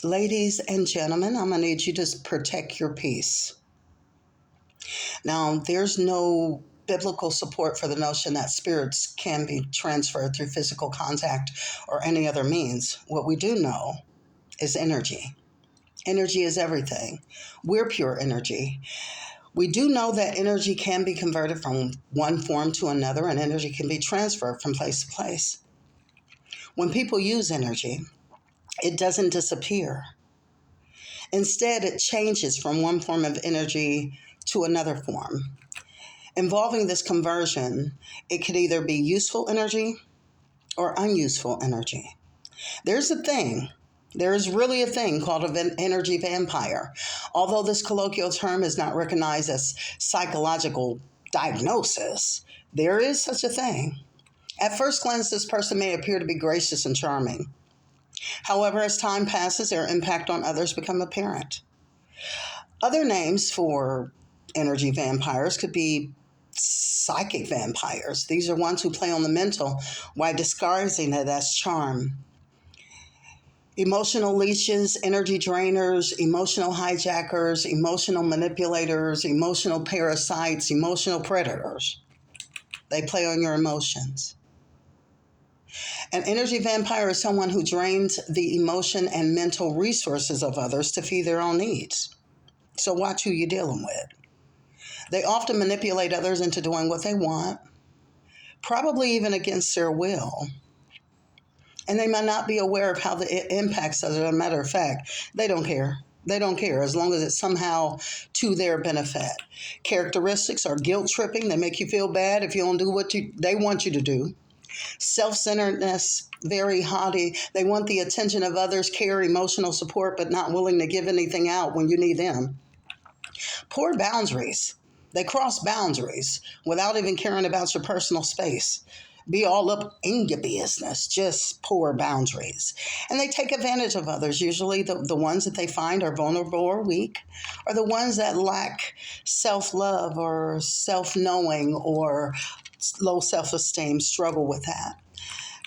Ladies and gentlemen, I'm going to need you to protect your peace. Now, there's no biblical support for the notion that spirits can be transferred through physical contact or any other means. What we do know is energy. Energy is everything. We're pure energy. We do know that energy can be converted from one form to another, and energy can be transferred from place to place. When people use energy, it doesn't disappear. Instead, it changes from one form of energy to another form. Involving this conversion, it could either be useful energy or unuseful energy. There's a thing. There is really a thing called an energy vampire. Although this colloquial term is not recognized as psychological diagnosis, there is such a thing. At first glance, this person may appear to be gracious and charming. However, as time passes, their impact on others become apparent. Other names for energy vampires could be psychic vampires. These are ones who play on the mental while disguising it as charm. Emotional leeches, energy drainers, emotional hijackers, emotional manipulators, emotional parasites, emotional predators. They play on your emotions. An energy vampire is someone who drains the emotion and mental resources of others to feed their own needs. So watch who you're dealing with. They often manipulate others into doing what they want, probably even against their will. And they might not be aware of how it impacts others. As a matter of fact, they don't care. They don't care as long as it's somehow to their benefit. Characteristics are guilt tripping. They make you feel bad if you don't do what they want you to do. Self-centeredness, very haughty. They want the attention of others, care, emotional support, but not willing to give anything out when you need them. Poor boundaries. They cross boundaries without even caring about your personal space. Be all up in your business, just poor boundaries. And they take advantage of others. Usually the ones that they find are vulnerable or weak, are the ones that lack self-love or self-knowing or low self-esteem, struggle with that.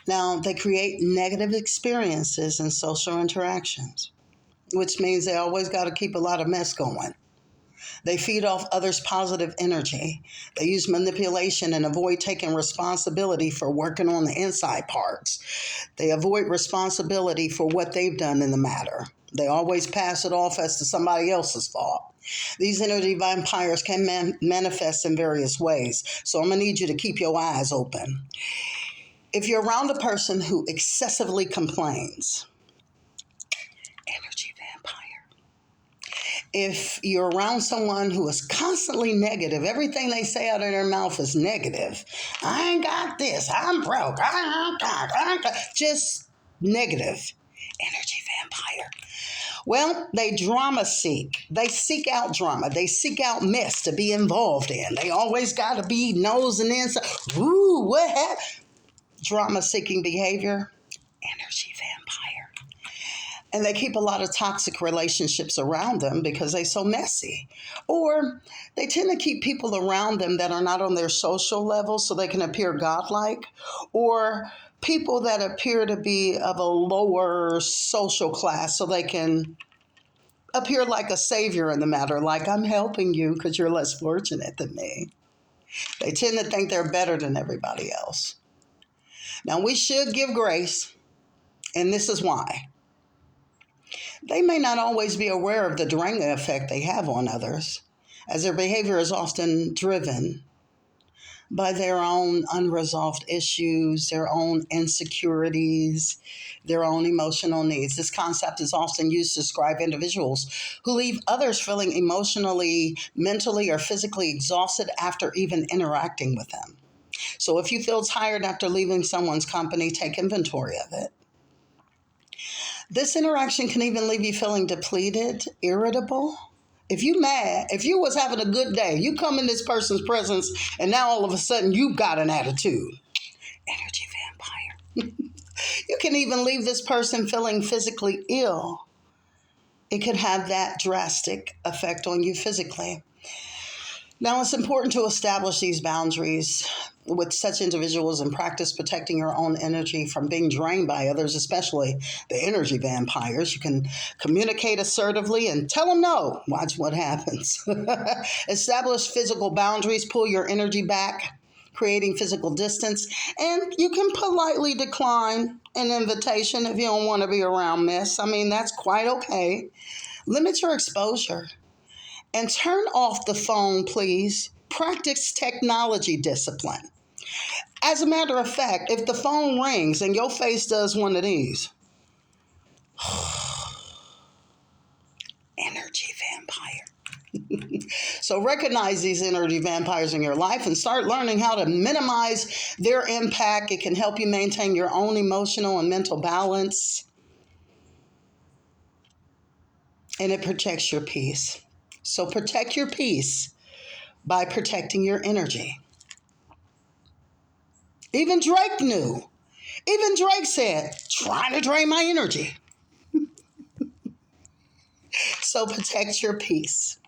Now, they create negative experiences in social interactions, which means they always got to keep a lot of mess going. They feed off others' positive energy. They use manipulation and avoid taking responsibility for working on the inside parts. They avoid responsibility for what they've done in the matter. They always pass it off as to somebody else's fault. These energy vampires can manifest in various ways. So I'm going to need you to keep your eyes open. If you're around a person who excessively complains, energy vampire. If you're around someone who is constantly negative, everything they say out of their mouth is negative. I ain't got this. I'm broke. Just negative. Energy vampire. Well, they drama seek. They seek out drama. They seek out mess to be involved in. They always got to be nosing inside. Ooh, what happened? Drama seeking behavior. Energy vampire. And they keep a lot of toxic relationships around them because they're so messy. Or they tend to keep people around them that are not on their social level so they can appear godlike. Or people that appear to be of a lower social class so they can appear like a savior in the matter, like I'm helping you because you're less fortunate than me. They tend to think they're better than everybody else. Now, we should give grace, and this is why. They may not always be aware of the draining effect they have on others, as their behavior is often driven by their own unresolved issues, their own insecurities, their own emotional needs. This concept is often used to describe individuals who leave others feeling emotionally, mentally, or physically exhausted after even interacting with them. So if you feel tired after leaving someone's company, take inventory of it. This interaction can even leave you feeling depleted, irritable. If you mad, if you was having a good day, you come in this person's presence and now all of a sudden you got an attitude. Energy vampire. You can even leave this person feeling physically ill. It could have that drastic effect on you physically. Now, it's important to establish these boundaries with such individuals and practice protecting your own energy from being drained by others, especially the energy vampires. You can communicate assertively and tell them no. Watch what happens. Establish physical boundaries, pull your energy back, creating physical distance, and you can politely decline an invitation if you don't want to be around this. I mean, that's quite okay. Limit your exposure and turn off the phone, please. Practice technology discipline. As a matter of fact, if the phone rings and your face does one of these, energy vampire. So recognize these energy vampires in your life and start learning how to minimize their impact. It can help you maintain your own emotional and mental balance. And it protects your peace. So protect your peace by protecting your energy. Even Drake knew. Even Drake said, trying to drain my energy. So protect your peace.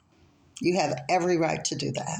You have every right to do that.